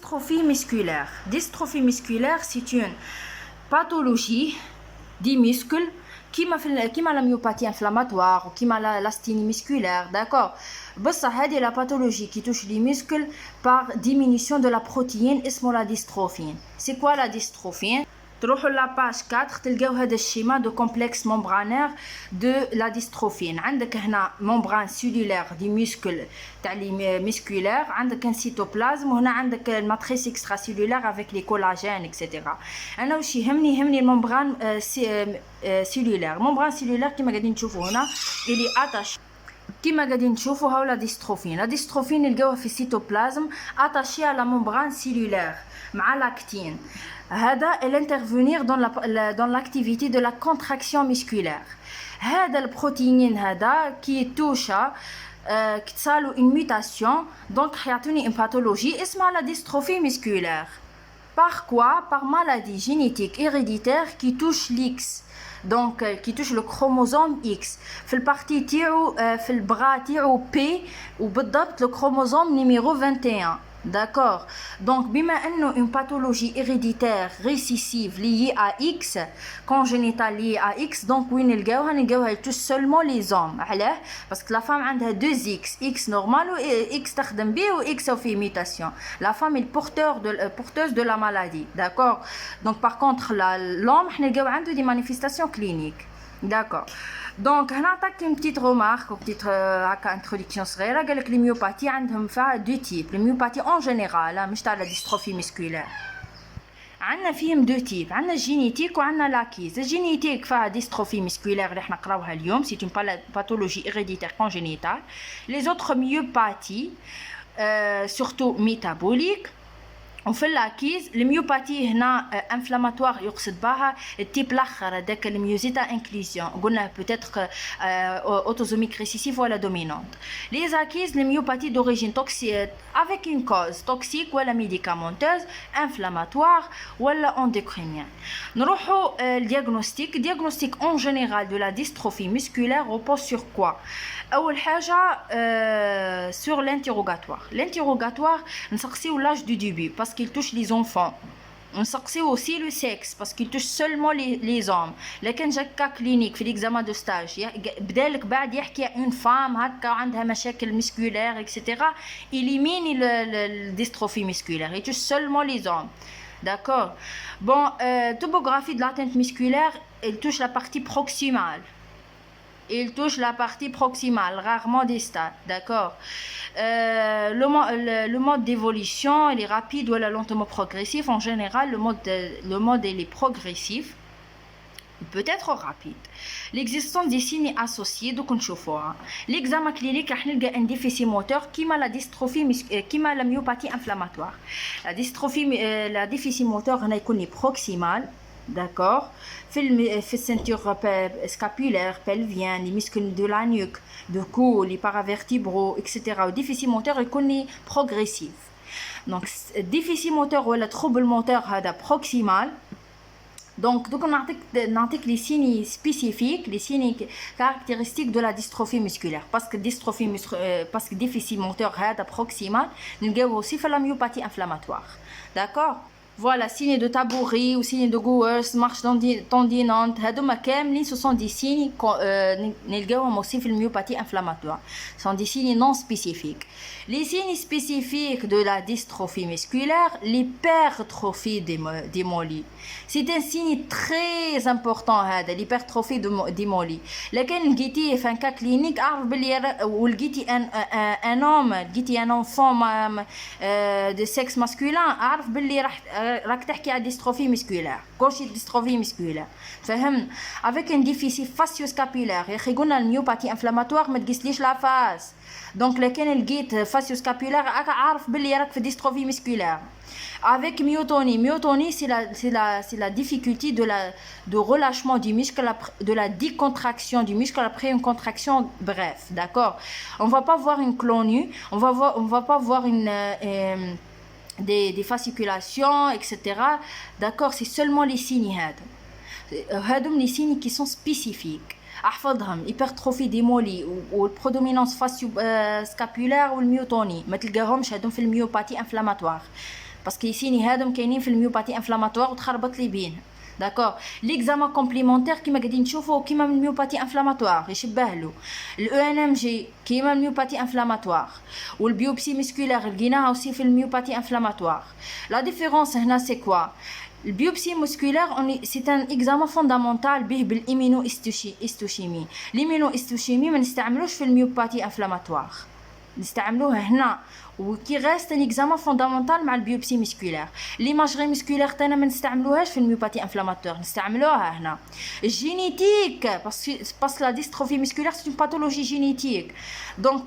dystrophie musculaire. Dystrophie musculaire, c'est une pathologie des muscles qui m'a la myopathie inflammatoire ou qui m'a l'asthénie musculaire, d'accord. C'est la pathologie qui touche les muscles par diminution de la protéine اسمه la dystrophine. C'est quoi la dystrophine? تروحوا la page 4 تلقاو هذا الشيما de complexe membranaire de la dystrophine. عندك هنا membrane cellulaire du muscle تاع لي musculaire, عندك un cytoplasme وهنا عندك الماتريس extracellulaire avec les collagènes etc. انا واش يهمني الممبران cellulaire. membrane cellulaire كما قاعدين تشوفوا هنا اللي اتاش كما قاعدين تشوفوا هاو لا ديستروفين. لا ديستروفين نلقاوها في السيتوبلازم اتاشي على ممبران سيلولير مع لاكتين. هذا الانترفونير dans l'activité de la contraction musculaire. هذا البروتينين هذا كي توشا كتصالو une mutation donc حيعطوني une pathologie اسمها la dystrophie musculaire. Par quoi? Par maladie génétique héréditaire qui touche l'X. Donc qui touche le chromosome X. في البارتي تاعو في البرا تاعو بي وبالضبط le chromosome numéro 21. D'accord. Donc بما انه une pathologie héréditaire récessive liée à X, congénitale liée à X, donc وين نلقاوها touche seulement les hommes. علاه؟ parce que la femme عندها 2 X normal و X تخدم به و X au fait mutation. La femme est porteuse de la maladie. D'accord. Donc par contre l'homme نلقاو عنده des manifestations cliniques. D'accord. Donc هنا عطاك une petite remarque ou petite introduction صغيره. قال لك الميوباثي عندهم فيها دو تيب. الميوباثي اون جينيرال مش تاع لا ديستروفي مسكولير. عندنا فيهم دو تيب. عندنا الجينيتيك وعندنا لاكيز. الجينيتيك فيها ديستروفي مسكولير اللي احنا نقراوها اليوم. سي une pathologie héréditaire congénitale. Les autres myopathies surtout métaboliques. وفي اللاكيز الميوباثي هنا انفلاماتوار يقصد بها التيب الاخر هذاك الميوزيتا انكليزيون قلنا بوتيتر اوتوزوميك ريسيسيف ولا دومينونت. لي زاكيز الميوباثي دوريجين توكسيك افيك اون كوز توكسيك ولا ميديكامونتوز انفلاماتوار ولا اندوكرينيان. نروحوا الدياغنوستيك. دياغنوستيك اون جينيرال دو لا ديستروفي مسكولير repose sur quoi? اول حاجه sur l'interrogatoire. L'interrogatoire نسقسيو l'âge du début parce qu'il touche les enfants. On s'axait aussi le sexe parce qu'il touche seulement les hommes. لكن جاك كا كلينيك في l'examen de stage بدالك بعد يحكي une femme هكا عندها مشاكل musculaire etc. élimine le dystrophie musculaire. Il touche seulement les hommes. D'accord. Bon, topographie de l'atteinte musculaire, elle touche la partie proximale. Il touche la partie proximale, rarement distale, d'accord. Le mode d'évolution, il est rapide ou lentement progressif. En général, le mode il est progressif, peut être rapide. L'existence des signes associés, donc on chauffe. L'examen clinique, on a un déficit moteur qui m'a la dystrophie, qui m'a la myopathie inflammatoire. La déficit moteur, on a connu proximal. D'accord. في الceinture scapulaire, pelvien, les muscles de la nuque, de cou, les paravertébraux, etc. Le déficit moteur est connu progressif. Donc déficit moteur ou le trouble moteur هذا proximal. Donc نعطيك les signes spécifiques, les signes caractéristiques de la dystrophie musculaire. Parce que déficit moteur هذا proximal نلقاوه aussi في la myopathie inflammatoire. D'accord. Voilà, signe de tabouret ou signe de Gowers, marche tendinante, هذوما كاملين ce sont des signes نلقاوهم aussi في الميوباثie inflammatoire. Ce sont des signes non spécifiques. Les signes spécifiques de la dystrophie musculaire, l'hypertrophie des mollets. C'est un signe très important هذا l'hypertrophie des mollets. لكن لقيتيه في un cas clinique أعرف بلي ولقيتي un homme لقيتي un enfant de sexe masculin أعرف بلي راك تحكي على ديستروفي مسكولير. كلشي ديستروفي مسكولير فهم avec un déficit facioscapulaire. يا اخي قلنا الميوباثي انفلاماتوار ما تقيسليش لا فاس. دونك لكن لقيت facioscapulaire عارف بلي راك في ديستروفي مسكولير. Avec myotonie, c'est la difficulté de relâchement du muscle, de la décontraction du muscle après une contraction, bref, d'accord. On va pas voir une clonue, on va pas voir des fasciculations, etc. D'accord, c'est seulement les signes هادم les signes qui sont spécifiques. احفظهم hypertrophie des mollets والبرودومينانس فاسيو سكابولار والميوتوني ما تلقاهمش هادم في الميوباثي انفلاماتوار. باسكو يسيني هادم كاينين في الميوباتي انفلاماتوار وتخربط لي بينهم. داكور. ليكزامان كومبليمونتير كيما قاعدين نشوفوا كيما من الميوباتي انفلاماتوار يشبه له. الاو ان ام جي كيما الميوباتي انفلاماتوار، والبيوبسي مسكولار لقيناها اوسي في الميوباتي انفلاماتوار. لا ديفيرونس هنا سي كوا؟ البيوبسي مسكولار سي ان اكزامان فوندامونتال به بالامينو استوشيمي. الامينو استوشيمي ما نستعملوش في الميوباتي انفلاماتوار، نستعملوها هنا وكي غاست ان اكزامان فوندامونتال مع البيوبسي مسكولار. ليماجري مسكولار تانا ما نستعملوهاش في الميوباتي انفلاماتور، نستعملوها هنا. الجينيتيك باسكو لا ديستروفي مسكولار سي اون باثولوجي جينيتيك. دونك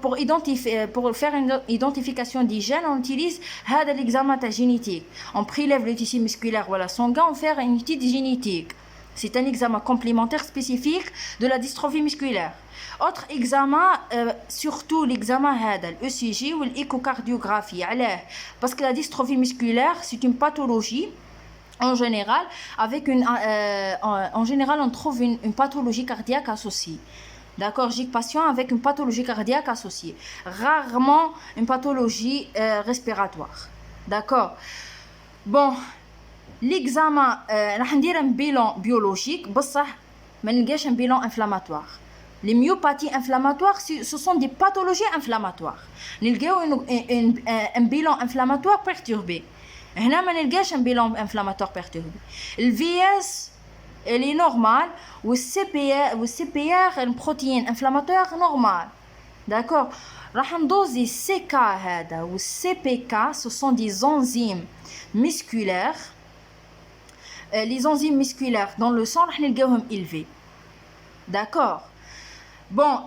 pour faire une identification des gènes on utilise هذا l'examen تاع génétique. On prélève le tissu musculaire ولا sanguin, on fait une étude génétique. C'est un examen complémentaire spécifique de la dystrophie musculaire. Autre examen, surtout l'examen هذا l'ECG ou l'échocardiographie. علاه؟ Parce que la dystrophie musculaire, c'est une pathologie en général, en général on trouve une pathologie cardiaque associée. D'accord, j'ai patient avec une pathologie cardiaque associée. Rarement une pathologie respiratoire. D'accord. Bon, l'examen, راح ندير un bilan biologique, بصح ما نلقاش un bilan inflammatoire. Les myopathies inflammatoires, ce sont des pathologies inflammatoires. نلقاو un bilan inflammatoire perturbé. هنا ما نلقاش un bilan inflammatoire perturbé. Le VS elle est normale ou CPR une protéine inflammatoire normale. D'accord. راح ندوزي CK هذا و CPK, ce sont des enzymes musculaires. Les enzymes musculaires dans le sang راح نلقاوهم élevés. D'accord. Bon,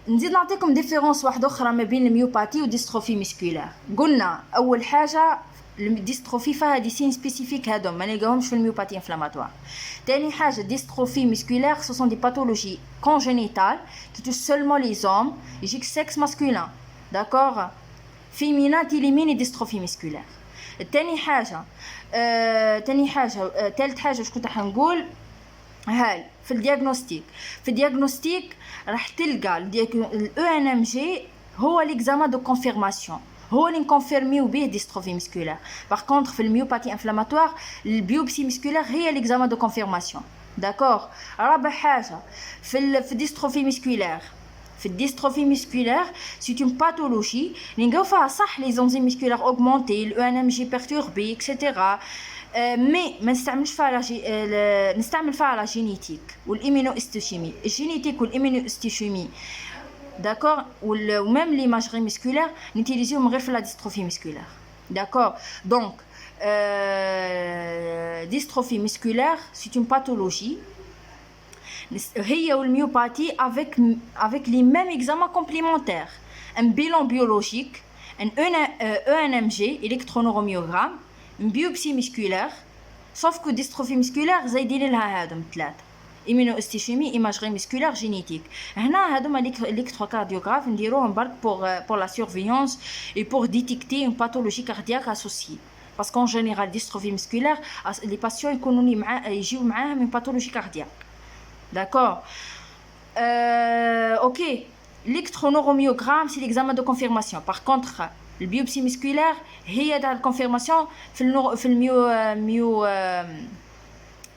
نزيد نعطيكم ديفيرونس واحده اخرى ما بين الميوباتي وديستروفي مسكولار. قلنا اول حاجه الديستروفي فيها دي سين سبيسيفيك هادوم ما نلقاهمش في الميوباتي انفلاماتوار. تاني حاجه ديستروفي مسكولار ce sont des pathologies congénitales qui touchent seulement les hommes, يجيك sexe masculin. D'accord. féminin تيليمين ديستروفي مسكولار. تاني حاجه تالت حاجه واش كنت حنقول هاي في الدياغنوستيك راح تلقى الاو ان ام جي هو ليكزامان دو كونفيرماسيون، هو اللي نكونفيرميو به ديستروفي مسكولار. باغ كونطخ في الميوباتي انفلاماتوار البيوبسي مسكولار هي ليكزامان دو كونفيرماسيون. داكوغ. رابع حاجه في الديستروفي مسكولار، في الديستروفي مسكولار سي اون باثولوجي اللي نلقاو فيها صح لي زونزيم مسكولار اوغمونتي، الاو ان ام جي بيرتوربي اكسيتيرا، مي ما نستعملش فيها نستعمل فيها لا جينيتيك والامينو استوشيمي. الجينيتيك والامينو استوشيمي داكور وميم ليماجري مسكولار نيتيليزيوهم غير في لا ديستروفي مسكولار. داكور. دونك ديستروفي مسكولار سي اون باثولوجي هي والميوباتي avec les mêmes examens complémentaires, un bilan biologique, un ENMG électroneurommyogramme, une biopsie musculaire, sauf que dystrophie musculaire زايدين لها هادم ثلاثة: immunohistochimie, imagerie musculaire, génétique. هنا هادوما l'électrocardiographie نديروهم برك pour la surveillance et pour détecter une pathologie cardiaque associée. Parce qu'en général dystrophie musculaire les patients يجيو معاهم une pathologie cardiaque. D'accord. Ok. L'électroneuromyogramme c'est l'examen de confirmation. Par contre le biopsie musculaire هي تاع الكونفيرماسيون في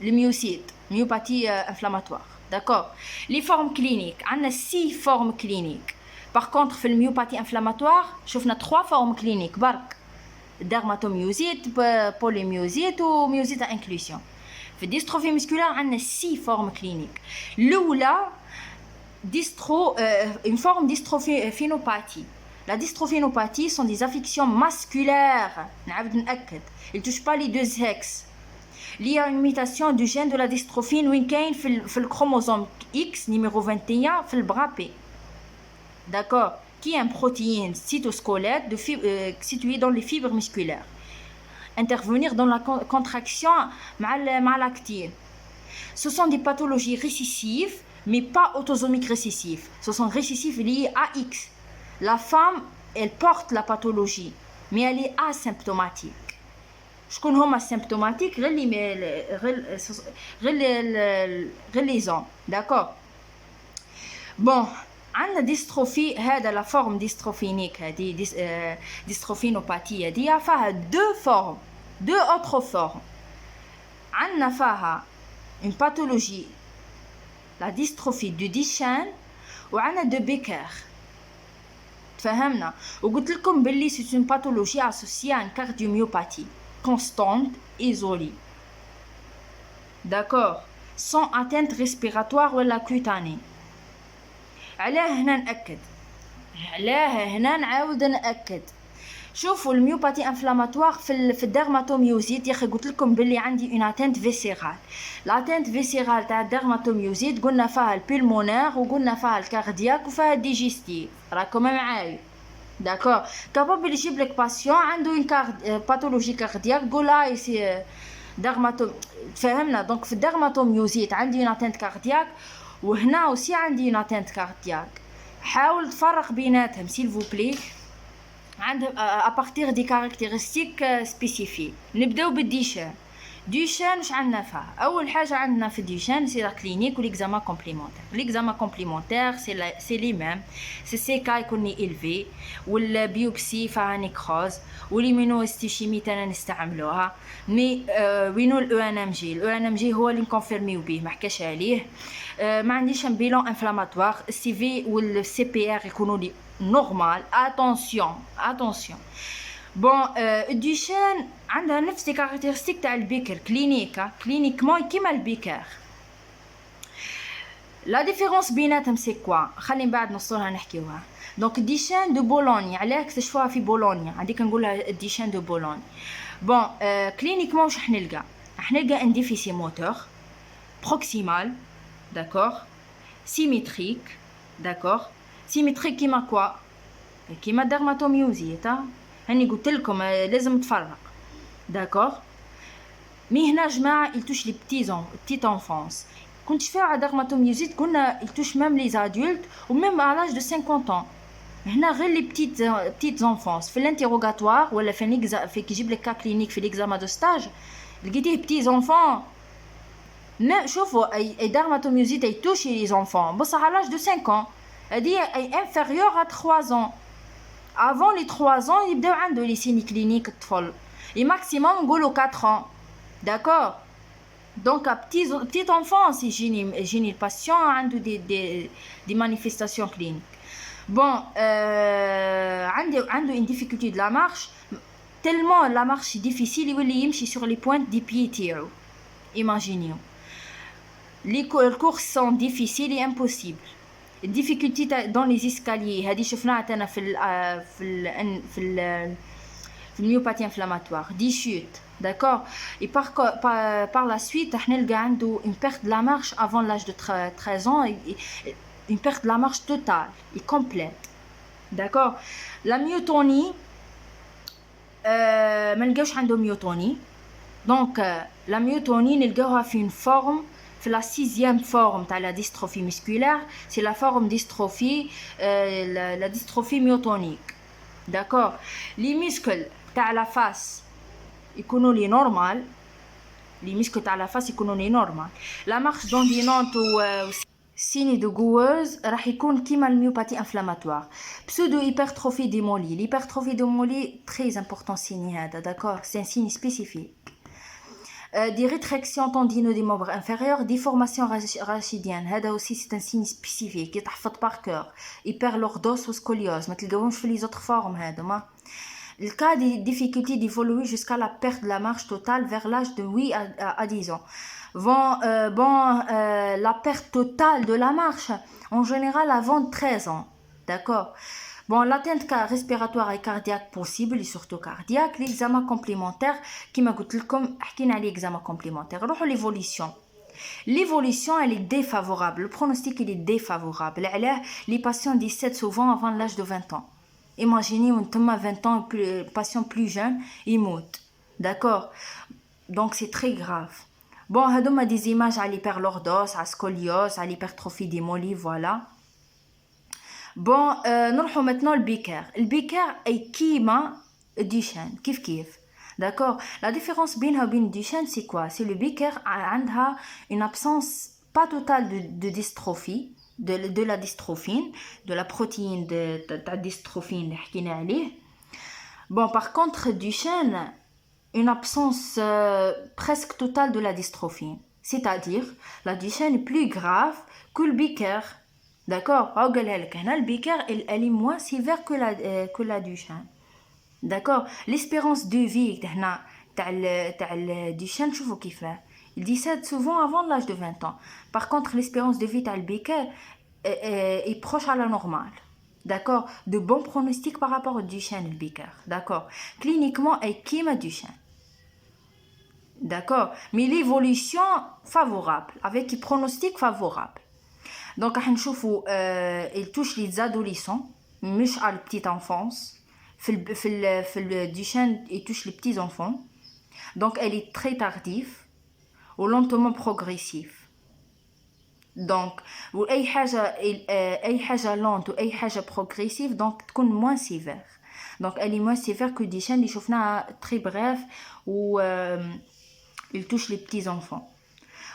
الميوسيت ميوباثie inflammatoire. D'accord. Les formes cliniques عندنا 6 formes cliniques. Par contre في الميوباثie inflammatoire شفنا 3 formes cliniques برك: dermatomyosite, polymyosite و myosite à inclusion. في الديستروفي مسكولار عندنا 6 فورم كلينيك. الاولى une forme dystrophienopathie. La dystrophienopathie sont des affections masculaires. نعاود نأكد ils touchent pas les deux sexes. Il y a une mutation du gène de la dystrophine وين كاين في الchromosome X numéro 21 في البras P. D'accord. Qui est une protéine cytosquelette située dans les fibres musculaires. Intervenir dans la contraction مع l'actine. Ce sont des pathologies récessives mais pas autosomiques récessives. Ce sont récessives liées à X. La femme elle porte la pathologie mais elle est asymptomatique. شكون هما symptomatiques غير les hommes. D'accord. Bon, عندنا ديستروفي هذا لا فورم ديستروفينيك هذه ديستروفينوباثيه هذه فيها 2 فورم. deux autres formes. عندنا فيها une pathologie la dystrophie de Duchenne وعندنا de Becker. تفهمنا؟ وقلت لكم باللي c'est une pathologie associée à une cardiomyopathie constante isolée. D'accord, sans atteinte respiratoire ولا cutanée. علاه هنا نأكد، علاه هنا نعاود نأكد. شوفوا الميوباتي انفلاماتوار في الديرماتوميوزيت، يا اخي قلت لكم باللي عندي اون اتنت فيسيرال. لاتنت فيسيرال تاع الديرماتوميوزيت قلنا فيها البيلمونير وقلنا فيها الكاردياك وفيها الديجيستيف، راكم معايا؟ داكور. كابابل يجيب لك باسيون عنده اون باثولوجي كاردياك قولها سي ديرماتوم، تفهمنا؟ دونك في الديرماتوميوزيت عندي اون اتنت كاردياك وهنا اوسي عندي اون اتنت كاردياك. حاول تفرق بيناتهم s'il vous plaît à partir des caractéristiques spécifiques. نبداو بالديشان. ديشان واش عندنا فيها؟ اول حاجه عندنا في الديشان سي لا كلينيك وليكزامان كومبليمونتير. ليكزامان كومبليمونتير سي لي ميم، سي سي كا يكون إلفي والبيوبسي فيها نيكروز والإيمونوهيستوشيمي تانا نستعملوها. مي وينو الاو ان ام جي؟ الاو ان ام جي هو اللي نكونفيرميو به، ما حكاش عليه. ما عنديش ان بيلون انفلاماتوار. السي في والسي بي ار يكونوا لي نورمال. اتونسيون. بون الديشان عندها نفس لي كاركتيرستيك تاع البيكر كلينيكمون كيما البيكر. لا ديفيرونس بيناتهم سي كوا؟ خلي من بعد نوصلها نحكيوها. دونك الديشان دو بولونيا علاه اكتشفوها في بولونيا، هذيك نقولها الديشان دو بولونيا. بون كلينيكمون واش راح نلقى ان ديفيسي موتور بروكسيمال، داكور، سيميتريك، داكور. سيميتريك كيما كوا؟ كيما الديرماتوميوزيت. هاني قلت لكم لازم تفرق، داكور. مي هنا جماعه يلتوش لي بتيت انفونس. كنت فيها على ديرماتوميوزيت قلنا يلتوش ميم لي ادولت وميم على لاج دو 50 ans. هنا غير لي بتيت انفونس. في الانتيروغاتوار ولا في كيجيب لك كا كلينيك في ليكزاما دو ستاج لقيتيه بتيت انفون. ما شوفوا اي ديرماتوميوزيت يتوشي لي زونفون بصح على لاج دو 5 ans. هادي اي انفيريور ا 3 ans. avant les 3 ans يبداو عنده لي سيني كلينيك الطفل. et maximum نقولوا 4 ans, d'accord. donc à petite enfance يجيني الباسيون عنده des manifestations cliniques. bon عنده une difficulté de la marche tellement la marche difficile يولي يمشي sur les pointes des pieds تاعو. imaginez les courses sont difficiles et impossibles. difficulté dans les escaliers هذه شفناها انا في الميوباثie inflammatoire. دي chute, d'accord. et par la suite راح نلقى عنده une perte de la marche avant l'âge de 13 ans et une perte de la marche totale et complète, d'accord. la myotonie ما نلقاوش عنده ميوتوني. donc la myotonie نلقاوها في une forme في la 6e forme تاع la dystrophie musculaire. c'est la forme dystrophie la dystrophie myotonique, d'accord. les muscles تاع la face يكونوا لي نورمال. les muscles تاع la face يكونوا لي نورمال. la marche dominante و سيني دو غوز راح يكون كيما الميوباثي انفلاماتوار. pseudo hypertrophie démolie. l'hypertrophie démolie très important signe هذا, d'accord. c'est un signe spécifique. des rétractions tendineuses des membres inférieurs, déformation rachidienne. هذا aussi c'est un signe spécifique يتحفظ par cœur. hyperlordose ou scoliose ما تلقاوهمش في les autres formes هذوما. le cas des difficultés d'évoluer jusqu'à la perte de la marche totale vers l'âge de 8 à 10 ans. La perte totale de la marche en général avant 13 ans, d'accord. bon l'atteinte respiratoire et cardiaque possible et surtout cardiaque. l'examen complémentaire كما قلت لكم حكينا على l'examen complémentaire. نروحوا l'évolution elle est défavorable. le pronostic il est défavorable. علاه les patients décèdent souvent avant l'âge de 20 ans. imaginez on a 20 ans le patient plus jeune il meurt, d'accord. donc c'est très grave. bon هذوما des images à l'hyperlordose, à scoliose, à l'hypertrophie démolie, voilà. bon نروحوا maintenant البيكر اي كيما الديشان كيف d'accord. la différence بينها وبين الديشان c'est quoi? c'est le بيكر عندها une absence pas totale de dystrophie de la dystrophine, de la protéine de dystrophine اللي حكينا عليه. bon par contre الديشان une absence presque totale de la dystrophie. C'est-à-dire, la Duchenne est plus grave que le Becker. D'accord? Le Becker, elle est moins sévère que la Duchenne. D'accord? L'espérance de vie تاع الدوشان شوفوا كيفاه. Il décède souvent avant l'âge de 20 ans. Par contre, l'espérance de vie تاع البيكر est proche à la normale. D'accord? De bons pronostics par rapport au Duchenne et le Becker. D'accord? Cliniquement, elle كيما Duchenne. D'accord? Mais l'évolution favorable, avec un pronostic favorable. Donc, il touche les adolescents, مش à la petite enfance. في Duchenne, il touche les petits enfants. Donc, elle est très tardive ou lentement progressive. Donc, أي حاجة lente ou أي حاجة progressive, donc تكون moins sévère. Donc, elle est moins sévère que Duchenne اللي شفناها très bref ou il touche les petits enfants.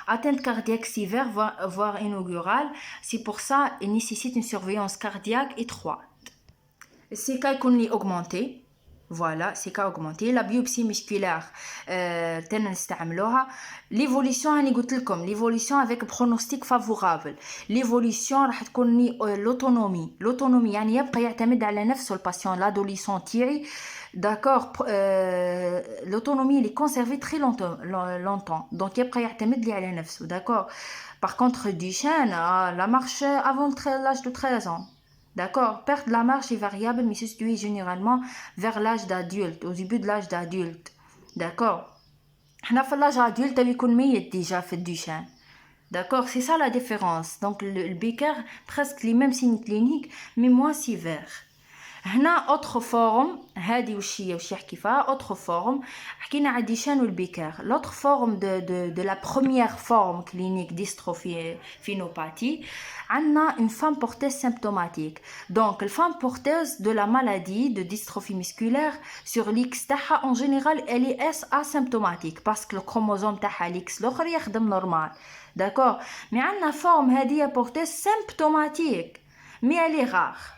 Atteinte cardiaque sévère, voire inaugurale, c'est pour ça qu'il nécessite une surveillance cardiaque étroite. C'est cas qu'on est augmenté. Voilà, c'est cas augmenté. La biopsie musculaire, l'évolution, l'évolution avec pronostic favorable. L'évolution, l'autonomie. L'autonomie, يعني يبقى يعتمد على نفسه الباتيون, l'adolescent تاعي. D'accord, l'autonomie elle est conservée très longtemps. Donc يبقى يعتمد لي على نفسه. D'accord. Par contre, Duchenne, la marche avant l'âge de 13 ans. D'accord, perte de la marche est variable mais se situe généralement vers l'âge d'adulte, au début de l'âge d'adulte. D'accord. حنا في l'âge adulte بيكون ميت déjà في Duchenne. D'accord, c'est ça la différence. Donc le Becker presque les mêmes signes cliniques mais moins sévères. هنا autre forme هذه وش يحكي فيها autre forme حكينا على ديشان والبيكر. L'autre forme de la première forme clinique dystrophie phénopathie عندنا une femme porteuse symptomatique. Donc la femme porteuse de la maladie de dystrophie musculaire sur l'X تاعها en général elle est asymptomatique parce que le chromosome تاعها l'X الاخر يخدم normal. D'accord, mais عندنا forme هذه porteuse symptomatique mais elle est rare.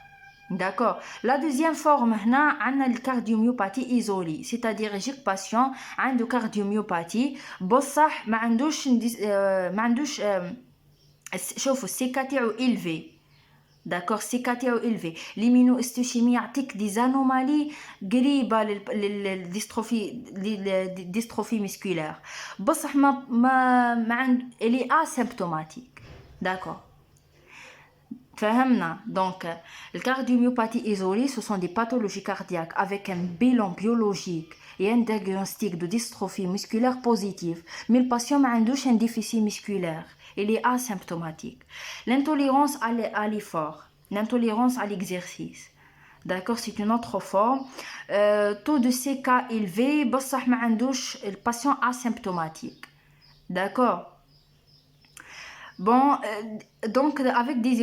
D'accord. La deuxième forme, هنا عندنا الكارديوميوباثie isolée, c'est-à-dire يجيك patient عنده كارديوميوباثي بصح ما عندوش شوفوا السيكا تاعو élevé. D'accord, السيكا تاعو élevé. l'immunohistochimie يعطيك des anomalies قريبة للديستروفي musculaire. بصح ما elle est asymptomatique. D'accord. Donc, le cardiomyopathie isolée, ce sont des pathologies cardiaques avec un bilan biologique et un diagnostic de dystrophie musculaire positif. Mais le patient n'a pas un déficit musculaire, il est asymptomatique. L'intolérance à l'effort, l'intolérance à l'exercice. D'accord, c'est une autre forme. Taux de CK élevé, le patient asymptomatique. D'accord. Bon, donc avec des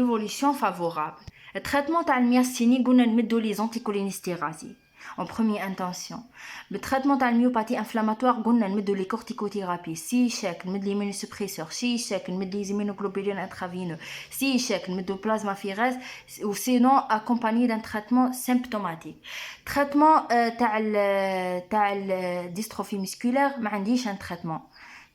évolutions favorables. Le traitement تاع الميasthénie قلنا نمدوا les anticholinésterasies en première intention. Le traitement تاع الميوباثie inflammatoire قلنا نمدوا les corticothérapies. Si échec نمد les immunosuppresseurs. Si échec نمد les immunoglobulines intraveineux. Si échec نمدوا plasmaphéreses ou sinon accompagné d'un traitement symptomatique. Traitement تاع dystrophie musculaire ما عنديش un traitement.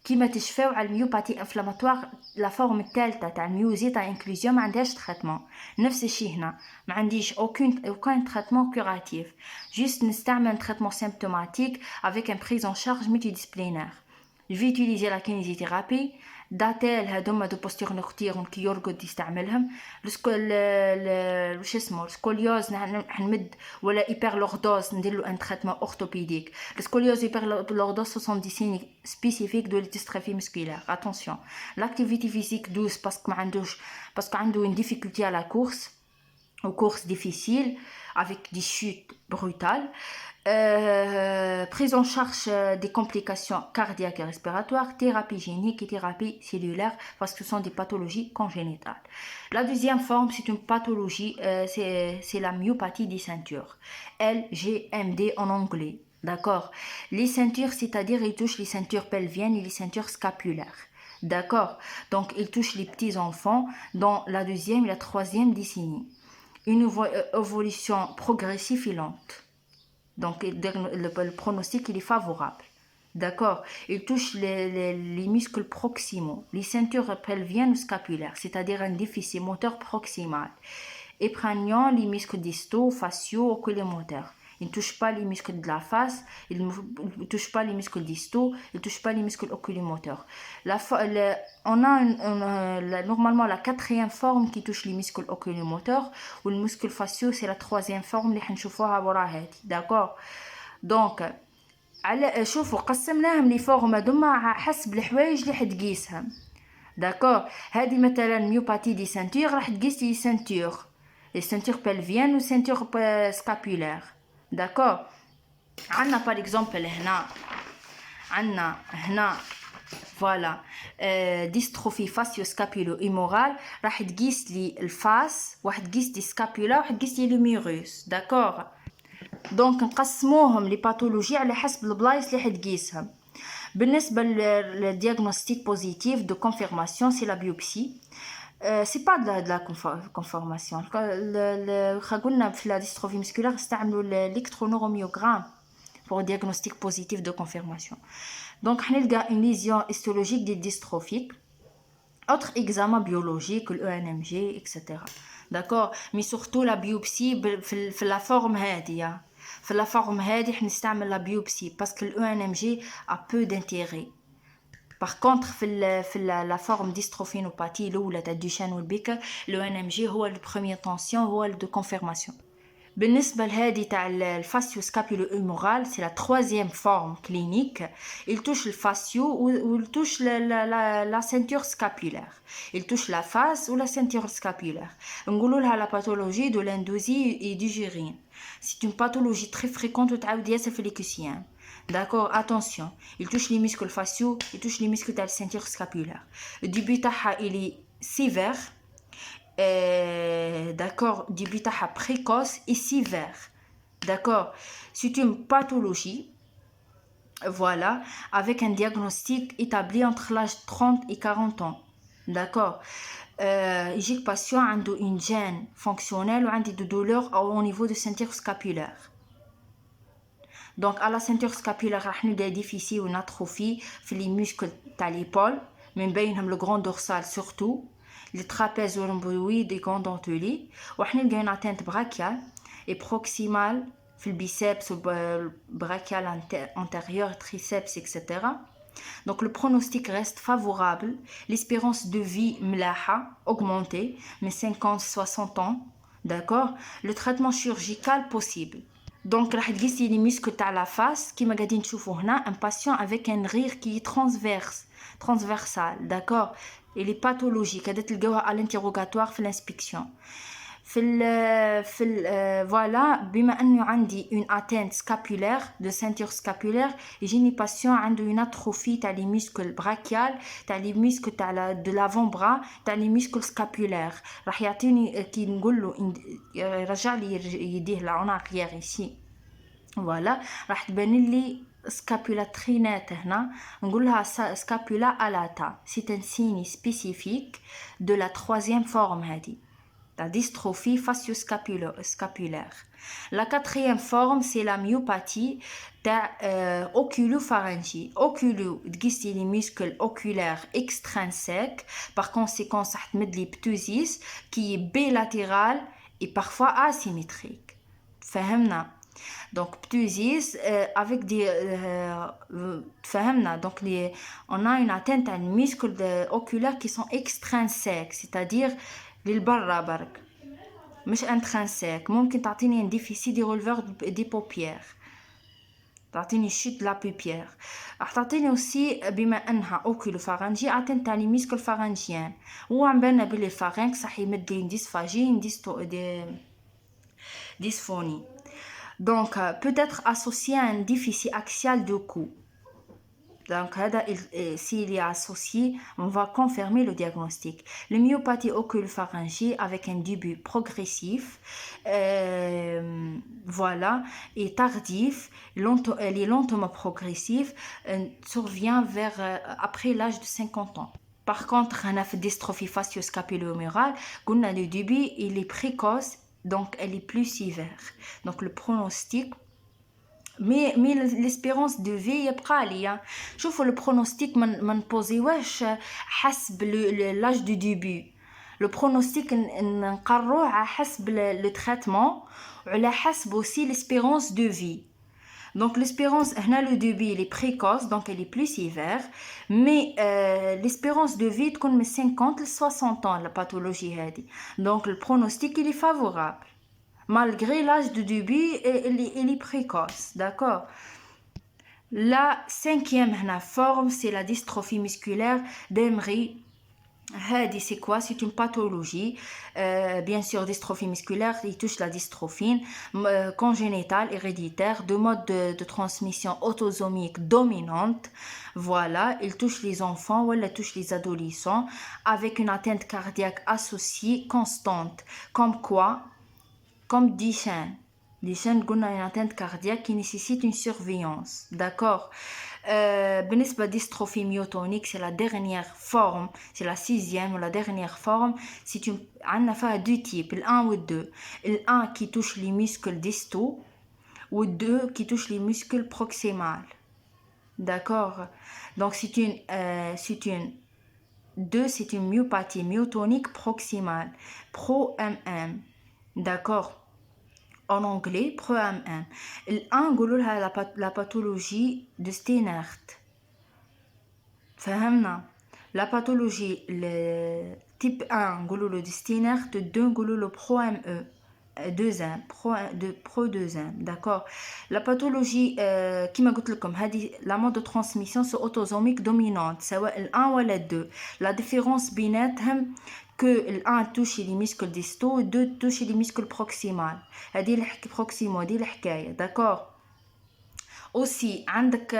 كيما تشفاو على الميوباثي انفلاماتوار لا فورم الثالثه تاع الميوزيتا انكلوزيون ما عندهاش تريتمون. نفس الشيء هنا ما عنديش aucun traitement curatif, juste نستعمل traitement symptomatique avec un prise en charge multidisciplinaire. Je vais utiliser la kinésithérapie داتيل هذوما دو بوستير نوكتيرون كي يرقد يستعملهم. واش اسمه السكوليوز نمد ولا ايبرلوردوز ندير له ان تريتمون اورثوبيديك. السكوليوز ايبرلوردوز سو سون دي سيني سبيسيفيك دو ديستروفي مسكولير. اتونسيون لاكتيفيتي فيزيك دوز باسكو ما عندوش باسكو عنده une difficulté à la course ou course difficile avec des chutes brutales. Prise en charge des complications cardiaques et respiratoires, thérapie génique et thérapie cellulaire parce que ce sont des pathologies congénitales. La deuxième forme, c'est une pathologie, c'est la myopathie des ceintures, LGMD en anglais. D'accord. Les ceintures, c'est-à-dire ils touchent les ceintures pelviennes et les ceintures scapulaires. D'accord. Donc ils touchent les petits enfants dans la deuxième et la troisième décennie. Une évolution progressive et lente. Donc, le pronostic, il est favorable. D'accord. Il touche les muscles proximaux, les ceintures pelviennes ou scapulaires, c'est-à-dire un déficit moteur proximal. Épargnant les muscles distaux, faciaux, oculomoteurs. Il ne touche pas les muscles de la face, il ne touche pas les muscles distaux, il ne touche pas les muscles oculomoteurs. On a normalement la quatrième forme qui touche les muscles oculomoteurs, ou le muscle faciaux, c'est la troisième forme اللي حنشوفوها ورا هذه. D'accord. Donc, شوفوا قسمناهم لي فورم هذوما حسب الحوايج اللي حتقيسهم. داكور. هذه مثلا ميوباتي دي سنتور راح تقيس لي سنتور، لي سنتور بلفيان و سنتور سكابولير. داكور. عندنا باغ اكزومبل هنا فوالا ديستروفي فاسيو سكابولو ايمورال راح تقيس لي الفاس، واحد تقيس لي سكابولا، واحد تقيس لي لوميروس. داكور. دونك نقسموهم لي باثولوجي على حسب البلايص اللي حتقيسهم. بالنسبه للدياغنوستيك بوزيتيف دو كونفيرماسيون سي لا بيوبسي. سي با de la confirmation. قلنا في لا ديستروفي مسكولار استعملوا الالكترونوروميوغرام pour diagnostic positif de confirmation. Donc حنلقى une lésion histologique des dystrophiques. Autre examen biologique, le ENMG, etc. D'accord. Mais surtout la biopsie في la forme هذه. في la forme هذه حنستعمل la biopsie parce que le ENMG a peu d'intérêt. Par contre في la forme dystrophiноpathie الاولى تاع دوشان والبيكر le ENMG هو le premier tension هو de confirmation. بالنسبة لهذه تاع الفاسيو سكابيولو ايمورال c'est la troisième forme clinique. Il touche le fascio ou il touche la ceinture scapulaire. Il touche la face ou la ceinture scapulaire. نقولوا لها la pathologie de l'endousie et du gyrine. C'est une pathologie très fréquente وتعاود ياسر في الكوسيان. D'accord, attention. Il touche les muscles faciaux, il touche les muscles de la ceinture scapulaire. Le début تاعها il est sévère. D'accord, début précoce et sévère. D'accord, c'est une pathologie, voilà, avec un diagnostic établi entre l'âge de 30 et 40 ans. D'accord. J'ai patient a une gêne fonctionnelle ou des douleurs au niveau de ceinture scapulaire. Donc à la ceinture scapulaire راح نلقى déficit ou une atrophie في les muscles تاع l'épaule من بينهم le grand dorsal surtout, les trapèzes rhomboïdes et grands dentelés. وحنلقى une atteinte brachiale et proximale في البيceps brachial antérieur, triceps, etc. Donc le pronostic reste favorable, l'espérance de vie ملاحة augmentée mais 50-60 ans. D'accord. Le traitement chirurgical possible. Donc راح تقيسي les muscles تاع la face كيما قاعدين تشوفوا هنا un patient avec un rire qui est transversal. D'accord. Il est pathologique. هذا تلقاوها à l'interrogatoire في l'inspection. voilà, بما انه عندي une atteinte scapulaire de ceinture scapulaire يجيني patient عنده une atrophie تاع les muscles brachiales تاع les muscles تاع de l'avant-bras تاع les muscles scapulaires. راح يعطيني كي نقول له يرجع لي يديه لعنق ici. voilà, راح تبان لي scapula trinette هنا نقول لها scapula alata. C'est un signe spécifique de la troisième forme هذه la dystrophie facio-scapulaire. La quatrième forme, c'est la myopathie oculopharyngie. Oculo, تقيسي les muscles oculaires extrinsèques. Par conséquent, ça تمد لي ptosis qui est bilatéral et parfois asymétrique. فهمنا. Donc ptosis avec des فهمنا. Donc on a une atteinte à des muscles oculaires qui sont extrinsèques, c'est-à-dire للبرا برك مش انترانسيك. ممكن تعطيني ان ديفيسي دي رولفور دي بوبيير، تعطيني شيت لا بوبيير. راح تعطيني اوسي بما انها اوكولوفارنجي عطيني تاع لي ميسكل فارنجيان وعم بالنا بلي الفارنكس راح يمد لي ديسفاجي ديسفوني. Donc peut être associé à un déficit axial de cou. Donc, s'il est associé, on va confirmer le diagnostic. La myopathie oculopharyngie avec un début progressif, voilà, et tardif, elle est lentement progressive, survient après l'âge de 50 ans. Par contre, on a fait dystrophie facio-scapulo-humérale, le début il est précoce, donc elle est plus sévère. Donc le pronostic مي ليسبيرونس دو في يبقى لي. شوفوا لو برونوستيك ما نبوزيوهش حسب لاج دو ديبي. لو برونوستيك نقروه على حسب لو تريتمون وعلى حسب aussi l'espérance de vie. Donc l'espérance, le début il est précoce, donc elle est plus sévère, mais l'espérance de vie تكون من 50 ل 60 ans la pathologie هذه. Donc le pronostic il est favorable. Malgré l'âge de début, il est précoce, d'accord. La cinquième forme, c'est la dystrophie musculaire d'Emery. C'est quoi? C'est une pathologie. Bien sûr, dystrophie musculaire, il touche la dystrophine congénitale, héréditaire, de mode de transmission autosomique dominante. Voilà, il touche les enfants ou il touche les adolescents avec une atteinte cardiaque associée constante. Comme quoi? Comme Duchenne. Duchenne, on a une atteinte cardiaque qui nécessite une surveillance. D'accord. بالنسبة dystrophie myotonique, c'est la dernière forme, c'est la sixième ou la dernière forme. C'est une, on a deux types, le 1 ou le 2. Le 1 qui touche les muscles distaux ou le 2 qui touche les muscles proximales. D'accord. Donc c'est une 2, c'est une myopathie myotonique proximale, pro-MM. D'accord. En anglais, pro-MM. الآن نقولوا لها la pathologie de Steinert. فهمنا. La pathologie le type 1 نقولوا له de Steinert, 2 نقولوا له pro-ME. 2M, pro-2M, d'accord. La pathologie, كما قلت لكم هذه la mode de transmission c'est autosomique dominante, سواء ال 1 ولا 2. La différence بيناتهم que le 1 touche les muscles distaux et 2 touche les muscles proximaux. هذه proximaux, هذه الحكاية, d'accord. Aussi, عندك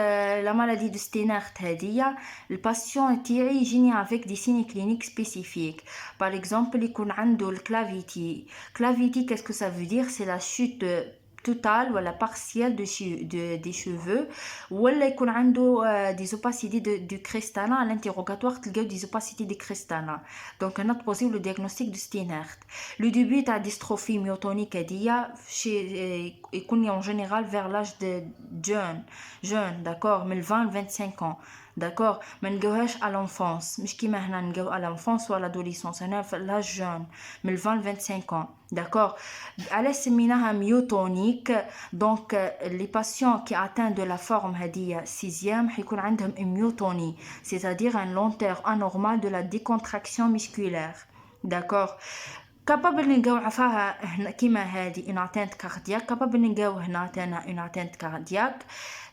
la maladie de Steinert هذه, le patient تاعي يجيني avec des signes cliniques spécifiques. Par exemple, يكون عنده le clavity. Clavity, qu'est-ce que ça veut dire? C'est la chute totale ou la partielle des cheveux. Ou يكون عنده des opacités du cristallin. À l'interrogatoire, تلقاو des opacités du cristallin. Donc, on a posé le diagnostic de Steinert. Le début de la dystrophie myotonique هذه يكون en général vers l'âge de jeune, d'accord, من 20 à 25 ans. D'accord, ما نلقاوهاش à l'enfance, مش كيما هنا نلقاو à l'enfance ou à l'adolescence, هنا في l'âge jeune من 20 à 25 ans. D'accord, علاش سميناها myotonique? Donc les patients qui atteignent de la forme هذه 6e حيكون عندهم une myotonie, c'est-à-dire une lenteur anormale de la décontraction musculaire. D'accord. Capable نلقاو عفاها كيما هذه une atteinte cardiaque, capable نلقاو هنا تانا une atteinte cardiaque,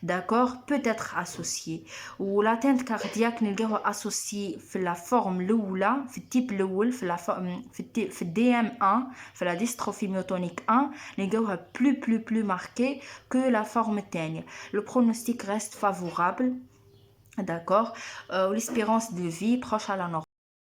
d'accord, peut être associée. و l'atteinte cardiaque نلقاوها associée في la forme الأولى, في التيب الأول, في la forme في DM1, في la dystrophie myotonique 1, نلقاوها plus marquée que la forme الثانية. Le pronostic reste favorable. D'accord, l'espérance de vie proche à la normale.